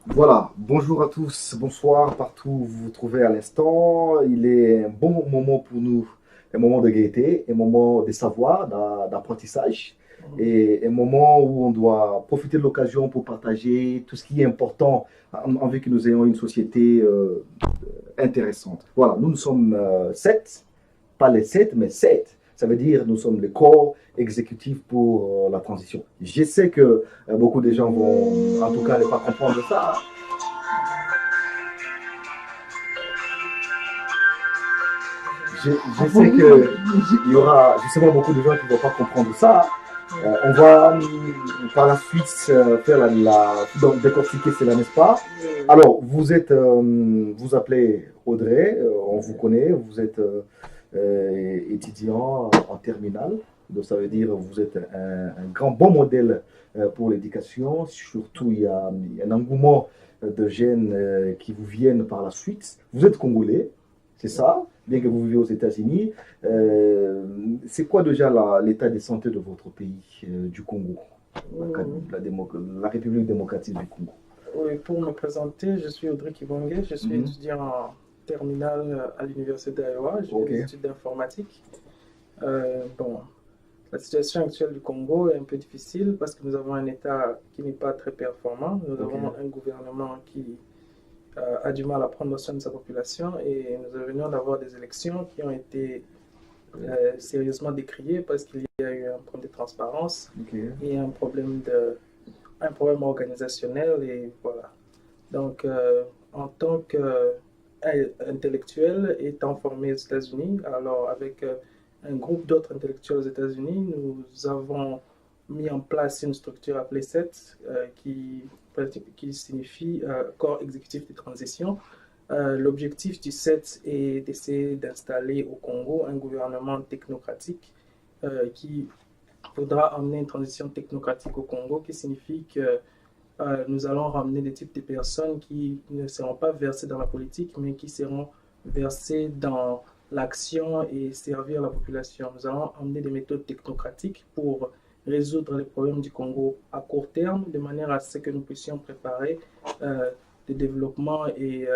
Voilà, bonjour à tous, bonsoir, partout où vous vous trouvez à l'instant. Il est un bon moment pour nous, un moment de gaieté, un moment de savoir, d'apprentissage, et un moment où on doit profiter de l'occasion pour partager tout ce qui est important en vue que nous ayons une société intéressante. Voilà, nous sommes sept, pas les sept, mais sept. Ça veut dire nous sommes le corps exécutif pour la transition. Je sais que beaucoup de gens vont en tout cas ne pas comprendre ça. Je sais qu'il y aura justement beaucoup de gens qui ne vont pas comprendre ça. On va par la suite faire donc décortiquer cela, n'est-ce pas? Alors, vous appelez Audrey, on vous connaît, vous êtes étudiant en terminale, donc ça veut dire que vous êtes un grand bon modèle pour l'éducation. Surtout, il y a un engouement de jeunes qui vous viennent par la suite. Vous êtes congolais, c'est ça, bien que vous vivez aux États-Unis. C'est quoi déjà l'état de santé de votre pays, du Congo, la République démocratique du Congo? Oui, pour me présenter, je suis Audrey Kibonge, je suis étudiant en terminale à l'Université d'Iowa, je fais des Ok. études d'informatique. Bon, la situation actuelle du Congo est un peu difficile parce que nous avons un État qui n'est pas très performant, nous Ok. avons un gouvernement qui a du mal à prendre soin de sa population et nous venons d'avoir des élections qui ont été sérieusement décriées parce qu'il y a eu un problème de transparence Ok. et un problème organisationnel et voilà. Donc, en tant qu'intellectuel étant formé aux États-Unis, alors avec un groupe d'autres intellectuels aux États-Unis, nous avons mis en place une structure appelée CET qui signifie Corps exécutif de transition. L'objectif du CET est d'essayer d'installer au Congo un gouvernement technocratique qui voudra amener une transition technocratique au Congo, qui signifie que nous allons ramener des types de personnes qui ne seront pas versées dans la politique, mais qui seront versées dans l'action et servir la population. Nous allons amener des méthodes technocratiques pour résoudre les problèmes du Congo à court terme, de manière à ce que nous puissions préparer euh, le développement et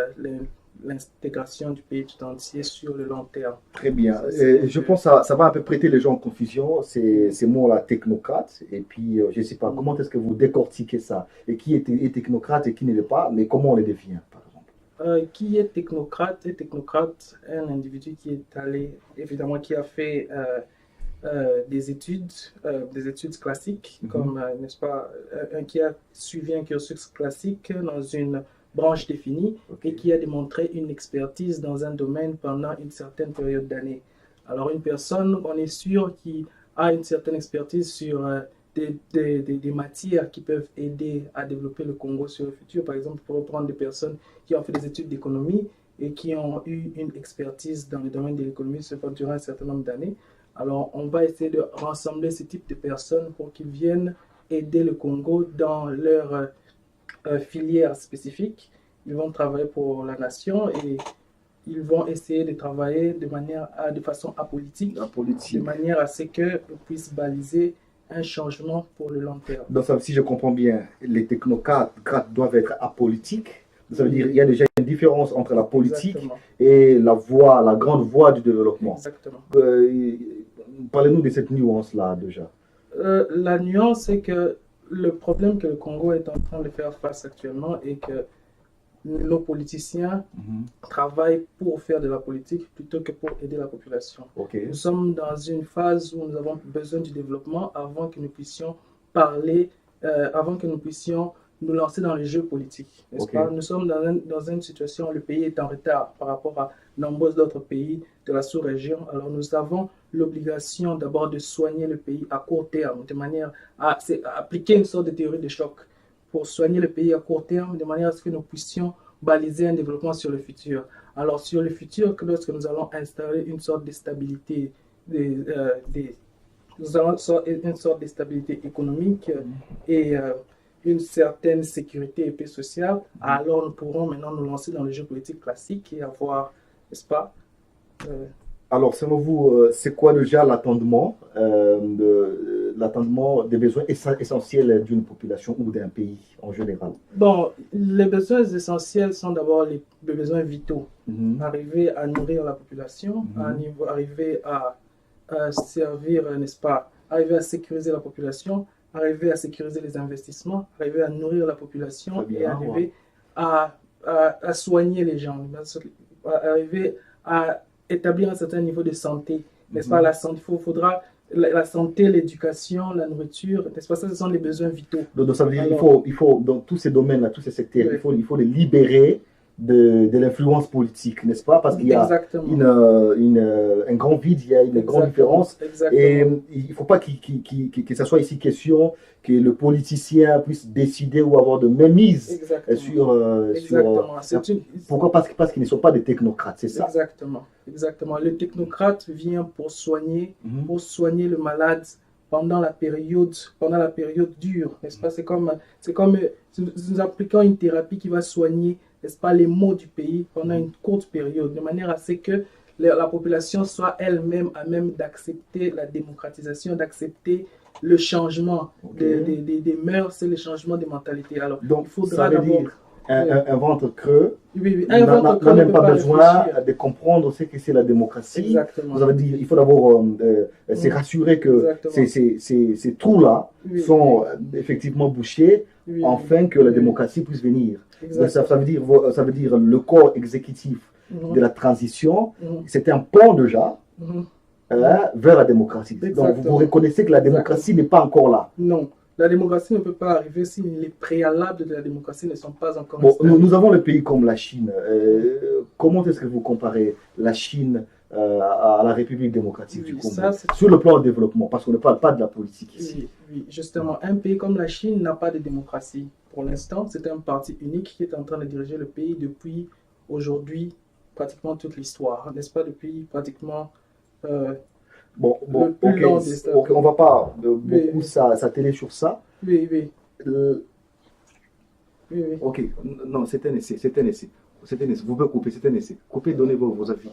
l'intégration du pays tout entier sur le long terme. Très bien. Ça, c'est Je pense que ça va un peu prêter les gens en confusion, ces mots-là, technocrate. Et puis, je ne sais pas, comment est-ce que vous décortiquez ça? Et qui est technocrate et qui ne l'est pas, mais comment on les définit, par exemple? Qui est technocrate? Et technocrate, un individu qui est allé, évidemment, qui a fait des études classiques, comme, n'est-ce pas, qui a suivi un cursus classique dans une branche définie Ok. et qui a démontré une expertise dans un domaine pendant une certaine période d'années. Alors, une personne, on est sûr, qui a une certaine expertise sur des matières qui peuvent aider à développer le Congo sur le futur. Par exemple, pour reprendre des personnes qui ont fait des études d'économie et qui ont eu une expertise dans le domaine de l'économie durant un certain nombre d'années. Alors, on va essayer de rassembler ce type de personnes pour qu'ils viennent aider le Congo dans leur filière spécifique. Ils vont travailler pour la nation et ils vont essayer de travailler de façon apolitique, La de politique. manière à ce qu'on puisse baliser un changement pour le long terme. Donc, ça, si je comprends bien, les technocrates doivent être apolitiques. Ça veut dire qu'il y a déjà une différence entre la politique Exactement. et la grande voie du développement. Exactement. Euh, Parlez-nous de cette nuance-là déjà. La nuance, c'est que le problème que le Congo est en train de faire face actuellement est que nos politiciens travaillent pour faire de la politique plutôt que pour aider la population. Ok. Nous sommes dans une phase où nous avons besoin du développement avant que nous puissions parler, avant que nous puissions nous lancer dans les jeux politiques, n'est-ce Ok. pas? Nous sommes dans une situation où le pays est en retard par rapport à nombreux autres pays de la sous-région. Alors nous avons l'obligation d'abord de soigner le pays à court terme, de manière à appliquer une sorte de théorie de choc pour soigner le pays à court terme, de manière à ce que nous puissions baliser un développement sur le futur. Alors sur le futur, lorsque nous allons installer une sorte de stabilité, nous allons une sorte de stabilité économique et une certaine sécurité et paix sociale, alors nous pourrons maintenant nous lancer dans le jeu politique classique et avoir, n'est-ce pas, Alors, selon vous, c'est quoi déjà l'attendement l'attendement des besoins essentiels d'une population ou d'un pays en général? Bon, les besoins essentiels sont d'abord les besoins vitaux. Arriver à nourrir la population, arriver à servir, n'est-ce pas, arriver à sécuriser la population, arriver à sécuriser les investissements, arriver à nourrir la population et arriver à soigner les gens, arriver à établir un certain niveau de santé, n'est-ce pas, la santé, faudra la santé, l'éducation, la nourriture, n'est-ce pas, ça, ce sont les besoins vitaux. Donc ça veut dire qu'il faut, dans tous ces domaines-là, tous ces secteurs, il faut les libérer de l'influence politique, n'est-ce pas? Parce qu'il y a un grand vide, il y a une grande différence. Et il ne faut pas que ça soit ici question que le politicien puisse décider ou avoir de mainmise sur... Pourquoi? Parce qu'ils ne sont pas des technocrates, c'est ça? Exactement. Le technocrate vient pour soigner le malade pendant la période dure, n'est-ce pas? C'est comme nous appliquons une thérapie qui va soigner, n'est-ce pas, les maux du pays pendant une courte période, de manière à ce que la population soit elle-même à même d'accepter la démocratisation, d'accepter le changement des mœurs et le changement des mentalités. Alors, donc, il faudra d'abord un ventre creux n'a même pas besoin de comprendre ce que c'est la démocratie. Exactement. Vous avez dit, il faut d'abord se rassurer que ces trous-là sont effectivement bouchés afin que la démocratie puisse venir. Donc, ça veut dire le corps exécutif de la transition, c'est un pont déjà vers la démocratie. Donc vous reconnaissez que la démocratie n'est pas encore là. Non. La démocratie ne peut pas arriver si les préalables de la démocratie ne sont pas encore installés. Nous avons les pays comme la Chine. Comment est-ce que vous comparez la Chine à la République démocratique du Congo sur le plan du développement? Parce qu'on ne parle pas de la politique ici. Oui, justement. Un pays comme la Chine n'a pas de démocratie. Pour l'instant, c'est un parti unique qui est en train de diriger le pays depuis aujourd'hui, pratiquement toute l'histoire. N'est-ce pas? Depuis pratiquement... on ne va pas beaucoup s'atteler sur ça. Oui. Ok, non, c'est un essai. Vous pouvez couper, c'est un essai. Coupez, donnez vos avis.